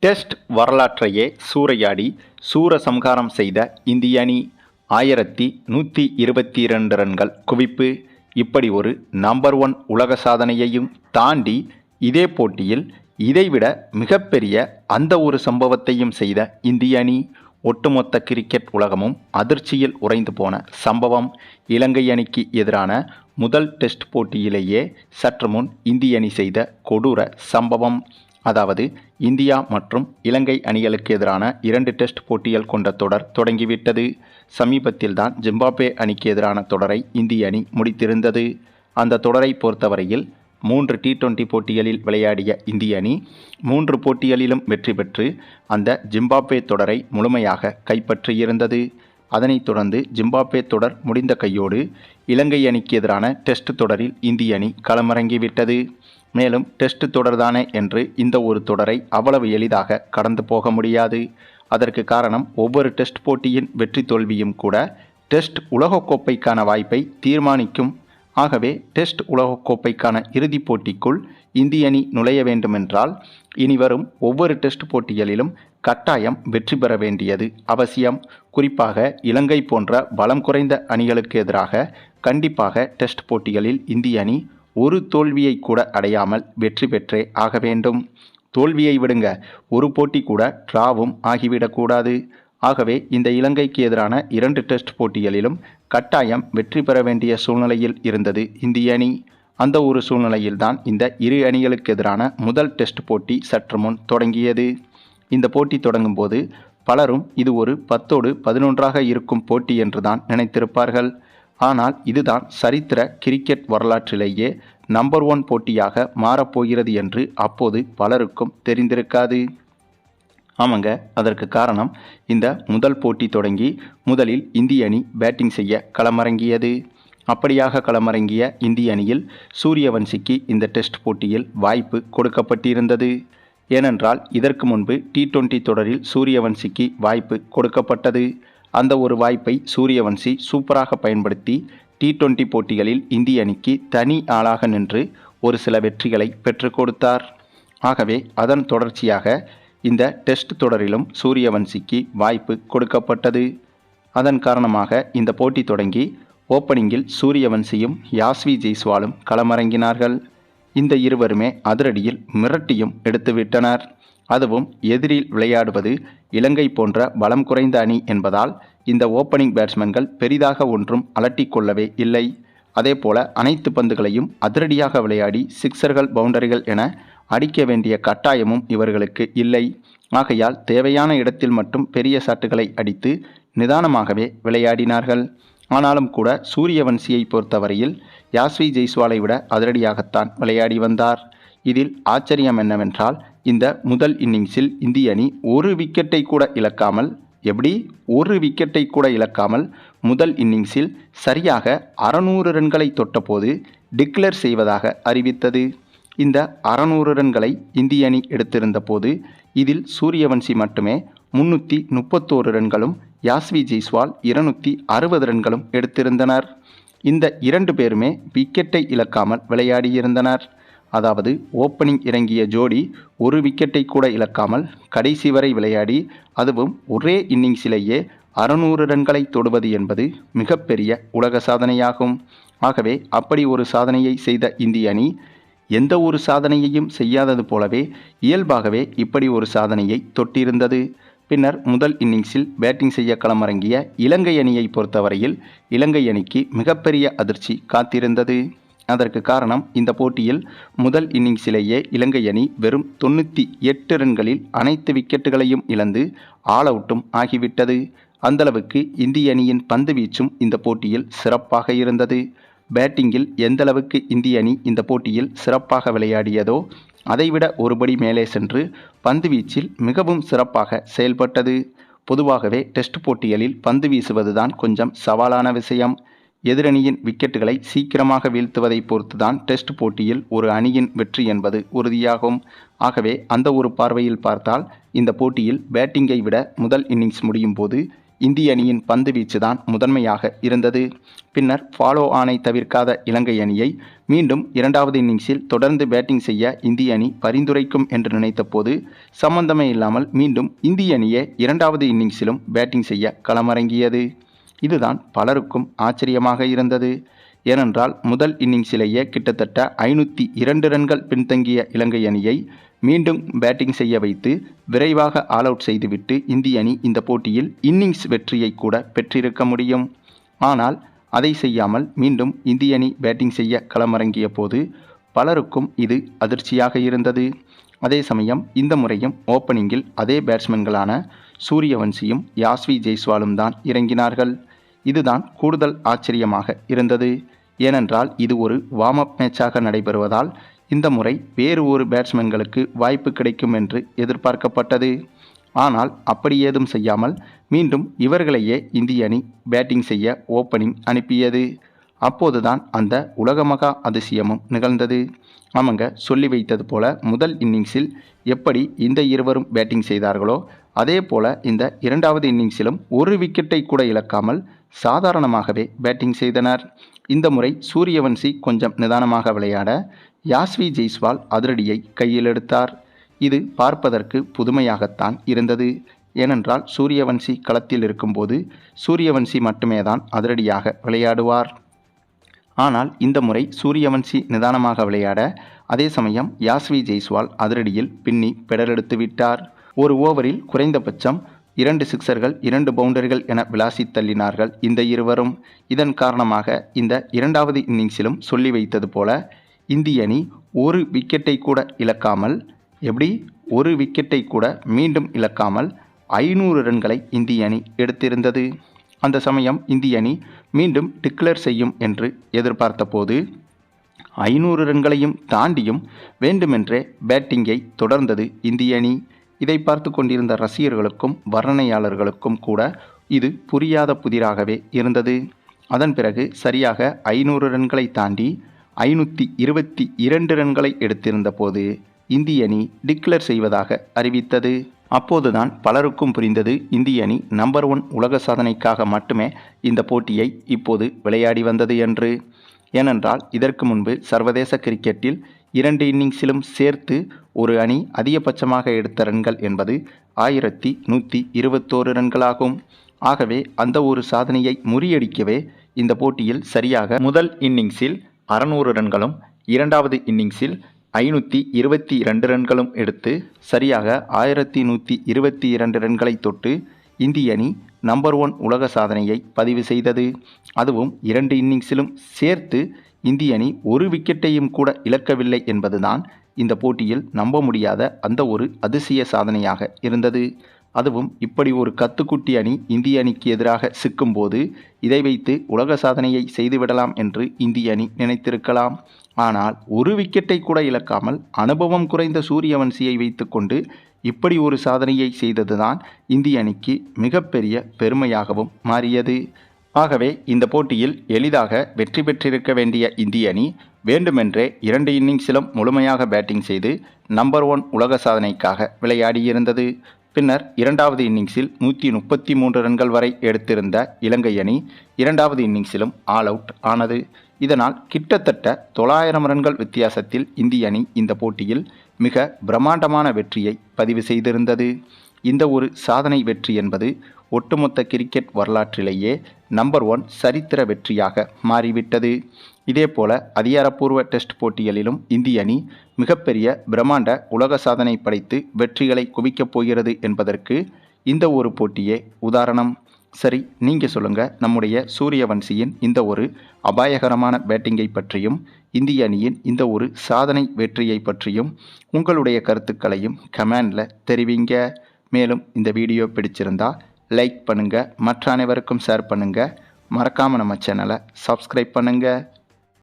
Test வரலாற்றையே சூறையாடி Soorasamharam செய்த இந்திய அணி 1122 ரன்கள் குவிப்பு. இப்படி ஒரு நம்பர் 1 உலக சாதனையையும் தாண்டி இதே போட்டியில் இதைவிட மிகப்பெரிய அந்த ஒரு சம்பவத்தையும் செய்த இந்திய அணி. ஒட்டுமொத்த கிரிக்கெட் உலகமும் அதிர்ச்சியில் உறைந்து போன சம்பவம். இலங்கை அணிக்கு எதிரான முதல் டெஸ்ட் போட்டியிலேயே சற்று முன் இந்திய அணி செய்த கொடூர சம்பவம். அதாவது இந்தியா மற்றும் இலங்கை அணிகளுக்கு எதிரான 2 டெஸ்ட் போட்டிகள் கொண்ட தொடர் தொடங்கிவிட்டது. சமீபத்தில்தான் ஜிம்பாப்வே அணிக்கு எதிரான தொடரை இந்திய அணி முடித்திருந்தது. அந்த தொடரை பொறுத்தவரையில் 3 T20 போட்டிகளில் விளையாடிய இந்திய அணி 3 போட்டிகளிலும் வெற்றி பெற்று அந்த ஜிம்பாப்வே தொடரை முழுமையாக கைப்பற்றியிருந்தது. அதனைத் தொடர்ந்து ஜிம்பாப்வே தொடர் முடிந்த கையோடு இலங்கை அணிக்கு எதிரான டெஸ்ட் தொடரில் இந்திய அணி களமிறங்கிவிட்டது. மேலும் டெஸ்ட் தொடர்தானே என்று இந்த ஒரு தொடரை அவ்வளவு எளிதாக கடந்து போக முடியாது. அதற்கு காரணம் ஒவ்வொரு டெஸ்ட் போட்டியின் வெற்றி தோல்வியும் கூட டெஸ்ட் உலகக்கோப்பைக்கான வாய்ப்பை தீர்மானிக்கும். ஆகவே டெஸ்ட் உலகக்கோப்பைக்கான இறுதிப் போட்டிக்குள் இந்திய அணி நுழைய வேண்டுமென்றால் இனிவரும் ஒவ்வொரு டெஸ்ட் போட்டிகளிலும் கட்டாயம் வெற்றி பெற வேண்டியது அவசியம். குறிப்பாக இலங்கை போன்ற பலம் குறைந்த அணிகளுக்கு எதிராக கண்டிப்பாக டெஸ்ட் போட்டிகளில் இந்திய அணி ஒரு தோல்வியை கூட அடையாமல் வெற்றி பெற்றே ஆக வேண்டும். தோல்வியை விடுங்க, ஒரு போட்டி கூட டிராவும் ஆகிவிடக்கூடாது. ஆகவே இந்த இலங்கைக்கு எதிரான 2 டெஸ்ட் போட்டிகளிலும் கட்டாயம் வெற்றி பெற வேண்டிய சூழ்நிலையில் இருந்தது இந்திய அணி. அந்த ஒரு சூழ்நிலையில்தான் இந்த இரு அணிகளுக்கு எதிரான முதல் டெஸ்ட் போட்டி சற்று முன் தொடங்கியது. இந்த போட்டி தொடங்கும் போது பலரும் இது ஒரு 10-11 இருக்கும் போட்டி என்றுதான் நினைத்திருப்பார்கள். ஆனால் இதுதான் சரித்திர கிரிக்கெட் வரலாற்றிலேயே நம்பர் 1 போட்டியாக மாறப்போகிறது என்று அப்போது பலருக்கும் தெரிந்திருக்காது. ஆமாங்க, அதற்கு காரணம் இந்த முதல் போட்டி தொடங்கி முதலில் இந்திய அணி பேட்டிங் செய்ய களமிறங்கியது. அப்படியாக களமிறங்கிய இந்திய அணியில் சூரியவன்சிக்கு இந்த டெஸ்ட் போட்டியில் வாய்ப்பு கொடுக்கப்பட்டிருந்தது. ஏனென்றால் இதற்கு முன்பு T20 தொடரில் சூரியவன்சிக்கு வாய்ப்பு கொடுக்கப்பட்டது. அந்த ஒரு வாய்ப்பை சூரியவன்சி சூப்பராக பயன்படுத்தி T20 போட்டிகளில் இந்திய அணிக்கு தனி ஆளாக நின்று ஒரு சில வெற்றிகளை பெற்றுக் கொடுத்தார். ஆகவே அதன் தொடர்ச்சியாக இந்த டெஸ்ட் தொடரிலும் சூரியவன்சிக்கு வாய்ப்பு கொடுக்கப்பட்டது. அதன் காரணமாக இந்த போட்டி தொடங்கி ஓப்பனிங்கில் சூரியவன்சியும் யாஸ்வி ஜெய்ஸ்வாலும் களமிறங்கினார்கள். இந்த இருவருமே அதிரடியில் மிரட்டியும் எடுத்துவிட்டனர். அதுவும் எதிரில் விளையாடுவது இலங்கை போன்ற பலம் குறைந்த அணி என்பதால் இந்த ஓப்பனிங் பேட்ஸ்மேன்கள் பெரிதாக ஒன்றும் அலட்டிக்கொள்ளவே இல்லை. அதேபோல அனைத்து பந்துகளையும் அதிரடியாக விளையாடி சிக்சர்கள், பவுண்டரிகள் என அடிக்க வேண்டிய கட்டாயமும் இவர்களுக்கு இல்லை. ஆகையால் தேவையான இடத்தில் மட்டும் பெரிய ஷாட்டுகளை அடித்து நிதானமாகவே விளையாடினார்கள். ஆனாலும் கூட சூரியவன்சியை பொறுத்தவரையில் யாஸ்வி ஜெய்ஸ்வாலை விட அதிரடியாகத்தான் விளையாடி வந்தார். இதில் ஆச்சரியம் என்னவென்றால் இந்த முதல் இன்னிங்ஸில் இந்திய அணி ஒரு விக்கெட்டை கூட இழக்காமல் முதல் இன்னிங்ஸில் சரியாக 600 ரன்களை தொட்டபோது டிக்ளேர் செய்வதாக அறிவித்தது. இந்த 600 ரன்களை இந்திய அணி எடுத்திருந்த போது இதில் சூரியவன்சி மட்டுமே 331 ரன்களும் யாஸ்வி ஜெய்ஸ்வால் 260 ரன்களும் எடுத்திருந்தனர். இந்த 2 பேருமே விக்கெட்டை இழக்காமல் விளையாடியிருந்தனர். அதாவது ஓப்பனிங் இறங்கிய ஜோடி ஒரு விக்கெட்டை கூட இழக்காமல் கடைசி வரை விளையாடி அதுவும் ஒரே இன்னிங்ஸிலேயே 600 ரன்களை தொடுவது என்பது மிகப்பெரிய உலக சாதனையாகும். ஆகவே அப்படி ஒரு சாதனையை செய்த இந்திய அணி எந்த ஒரு சாதனையையும் செய்யாதது போலவே இயல்பாகவே இப்படி ஒரு சாதனையை தொட்டிருந்தது. பின்னர் முதல் இன்னிங்ஸில் பேட்டிங் செய்ய களமிறங்கிய இலங்கை அணியை பொறுத்தவரையில் இலங்கை அணிக்கு மிகப்பெரிய அதிர்ச்சி காத்திருந்தது. அதற்கு காரணம் இந்த போட்டியில் முதல் இன்னிங்ஸிலேயே இலங்கை அணி வெறும் 98 ரன்களில் அனைத்து விக்கெட்டுகளையும் இழந்து ஆல் அவுட்டும் ஆகிவிட்டது. அந்தளவுக்கு இந்திய அணியின் பந்து வீச்சும் இந்த போட்டியில் சிறப்பாக இருந்தது. பேட்டிங்கில் எந்தளவுக்கு இந்திய அணி இந்த போட்டியில் சிறப்பாக விளையாடியதோ அதைவிட ஒருபடி மேலே சென்று பந்து வீச்சில் மிகவும் சிறப்பாக செயல்பட்டது. பொதுவாகவே டெஸ்ட் போட்டிகளில் பந்து வீசுவதுதான் கொஞ்சம் சவாலான விஷயம். எதிரணியின் விக்கெட்டுகளை சீக்கிரமாக வீழ்த்துவதை பொறுத்துதான் டெஸ்ட் போட்டியில் ஒரு அணியின் வெற்றி என்பது உறுதியாகும். ஆகவே அந்த ஒரு பார்வையில் பார்த்தால் இந்த போட்டியில் பேட்டிங்கை விட முதல் இன்னிங்ஸ் முடியும் போது இந்திய அணியின் பந்து வீச்சு தான் முதன்மையாக இருந்தது. பின்னர் ஃபாலோ ஆனை தவிர்க்காத இலங்கை அணியை மீண்டும் இரண்டாவது இன்னிங்ஸில் தொடர்ந்து பேட்டிங் செய்ய இந்திய அணி பரிந்துரைக்கும் என்று நினைத்தபோது சம்பந்தமே இல்லாமல் மீண்டும் இந்திய அணியே இரண்டாவது இன்னிங்ஸிலும் பேட்டிங் செய்ய களமிறங்கியது. இதுதான் பலருக்கும் ஆச்சரியமாக இருந்தது. ஏனென்றால் முதல் இன்னிங்ஸிலேயே கிட்டத்தட்ட 502 ரன்கள் பின்தங்கிய இலங்கை அணியை மீண்டும் பேட்டிங் செய்ய வைத்து விரைவாக ஆல் அவுட் செய்துவிட்டு இந்திய அணி இந்த போட்டியில் இன்னிங்ஸ் வெற்றியை கூட பெற்றிருக்க முடியும். ஆனால் அதை செய்யாமல் மீண்டும் இந்திய அணி பேட்டிங் செய்ய களமிறங்கிய போது பலருக்கும் இது அதிர்ச்சியாக இருந்தது. அதே சமயம் இந்த முறையும் ஓப்பனிங்கில் அதே பேட்ஸ்மேன்களான சூரியவன்சியும் யாஸ்வி ஜெய்ஸ்வாலும் தான் இறங்கினார்கள். இதுதான் கூடுதல் ஆச்சரியமாக இருந்தது. ஏனென்றால் இது ஒரு வார்ம் அப் மேட்சாக நடைபெறுவதால் இந்த முறை வேறு ஒரு பேட்ஸ்மேன்களுக்கு வாய்ப்பு கிடைக்கும் என்று எதிர்பார்க்கப்பட்டது. ஆனால் அப்படி ஏதும் செய்யாமல் மீண்டும் இவர்களையே இந்திய அணி பேட்டிங் செய்ய ஓப்பனிங் அனுப்பியது. அப்போதுதான் அந்த உலகமகா அதிசயமும் நிகழ்ந்தது. ஆமாங்க, சொல்லி வைத்தது போல முதல் இன்னிங்ஸில் எப்படி இந்த இருவரும் பேட்டிங் செய்தார்களோ அதே போல இந்த இரண்டாவது இன்னிங்ஸிலும் ஒரு விக்கெட்டை கூட இழக்காமல் சாதாரணமாகவே பேட்டிங் செய்தனர். இந்த முறை சூரியவன்சி கொஞ்சம் நிதானமாக விளையாட யாஸ்வி ஜெய்ஸ்வால் அதிரடியை கையில் எடுத்தார். இது பார்ப்பதற்கு புதுமையாகத்தான் இருந்தது. ஏனென்றால் சூரியவன்சி களத்தில் இருக்கும்போது சூரியவன்சி மட்டுமே தான் அதிரடியாக விளையாடுவார். ஆனால் இந்த முறை சூரியவன்சி நிதானமாக விளையாட அதே சமயம் யாஸ்வி ஜெய்ஸ்வால் அதிரடியில் பின்னி பெடலெடுத்து விட்டார். ஒரு ஓவரில் குறைந்தபட்சம் 2 சிக்சர்கள் 2 பவுண்டரிகள் என விளாசி தள்ளினார்கள் இந்த இருவரும். இதன் காரணமாக இந்த இரண்டாவது இன்னிங்ஸிலும் சொல்லி வைத்தது போல இந்திய அணி ஒரு விக்கெட்டை கூட இழக்காமல் ஒரு விக்கெட்டை கூட மீண்டும் இழக்காமல் 500 ரன்களை இந்திய அணி எடுத்திருந்தது. அந்த சமயம் இந்திய அணி மீண்டும் டிக்ளேர் செய்யும் என்று எதிர்பார்த்த போது 500 ரன்களையும் தாண்டியும் வேண்டுமென்றே பேட்டிங்கை தொடர்ந்தது இந்திய அணி. இதை பார்த்து கொண்டிருந்த ரசிகர்களுக்கும் வர்ணனையாளர்களுக்கும் கூட இது புரியாத புதிராகவே இருந்தது. அதன் பிறகு சரியாக 500 ரன்களை தாண்டி 522 ரன்களை எடுத்திருந்த போது இந்திய அணி டிக்ளேர் செய்வதாக அறிவித்தது. அப்போதுதான் பலருக்கும் புரிந்தது இந்திய அணி நம்பர் 1 உலக சாதனைக்காக மட்டுமே இந்த போட்டியை இப்போது விளையாடி வந்தது என்று. ஏனென்றால் இதற்கு முன்பு சர்வதேச கிரிக்கெட்டில் 2 இன்னிங்ஸிலும் சேர்த்து ஒரு அணி அதிகபட்சமாக எடுத்த ரன்கள் என்பது 1121 ரன்களாகும். ஆகவே அந்த ஒரு சாதனையை முறியடிக்கவே இந்த போட்டியில் சரியாக முதல் இன்னிங்ஸில் 600 ரன்களும் இரண்டாவது இன்னிங்ஸில் 522 ரன்களும் எடுத்து சரியாக 1122 ரன்களை தொட்டு இந்திய அணி நம்பர் 1 உலக சாதனையை பதிவு செய்தது. அதுவும் 2 இன்னிங்ஸிலும் சேர்த்து இந்திய அணி ஒரு விக்கெட்டையும் கூட இழக்கவில்லை என்பதுதான் இந்த போட்டியில் நம்ப முடியாத அந்த ஒரு அதிசய சாதனையாக இருந்தது. அதுவும் இப்படி ஒரு கத்துக்குட்டி அணி இந்திய அணிக்கு எதிராக சிக்கும்போது இதை வைத்து உலக சாதனையை செய்துவிடலாம் என்று இந்திய அணி நினைத்திருக்கலாம். ஆனால் ஒரு விக்கெட்டை கூட இழக்காமல் அனுபவம் குறைந்த சூரியவன்சியை வைத்துக்கொண்டு இப்படி ஒரு சாதனையை செய்ததுதான் இந்திய அணிக்கு மிகப்பெரிய பெருமையாகவும் மாறியது. ஆகவே இந்த போட்டியில் எளிதாக வெற்றி பெற்றிருக்க வேண்டிய இந்திய அணி வேண்டுமென்றே 2 இன்னிங்ஸிலும் முழுமையாக பேட்டிங் செய்து நம்பர் 1 உலக சாதனைக்காக விளையாடியிருந்தது. பின்னர் இரண்டாவது இன்னிங்ஸில் 133 ரன்கள் வரை எடுத்திருந்த இலங்கை அணி இரண்டாவது இன்னிங்ஸிலும் ஆல் அவுட் ஆனது. இதனால் கிட்டத்தட்ட 900 ரன்கள் வித்தியாசத்தில் இந்திய அணி இந்த போட்டியில் மிக பிரம்மாண்டமான வெற்றியை பதிவு செய்திருந்தது. இந்த ஒரு சாதனை வெற்றி என்பது ஒட்டுமொத்த கிரிக்கெட் வரலாற்றிலேயே நம்பர் 1 சரித்திர வெற்றியாக மாறிவிட்டது. இதேபோல அதிகாரப்பூர்வ டெஸ்ட் போட்டிகளிலும் இந்திய அணி மிகப்பெரிய பிரம்மாண்ட உலக சாதனை படைத்து வெற்றிகளை குவிக்கப் போகிறது என்பதற்கு இந்த ஒரு போட்டியே உதாரணம். சரி, நீங்கள் சொல்லுங்கள், நம்முடைய சூரியவன்சியின் இந்த ஒரு அபாயகரமான பேட்டிங்கை பற்றியும் இந்திய அணியின் இந்த ஒரு சாதனை வெற்றியை பற்றியும் உங்களுடைய கருத்துக்களையும் கமெண்டில் தெரிவிங்க. மேலும் இந்த வீடியோ பிடிச்சிருந்தா லைக் பண்ணுங்கள், மற்ற அனைவருக்கும் ஷேர் பண்ணுங்கள், மறக்காமல் நம்ம சேனலை சப்ஸ்கிரைப் பண்ணுங்கள்.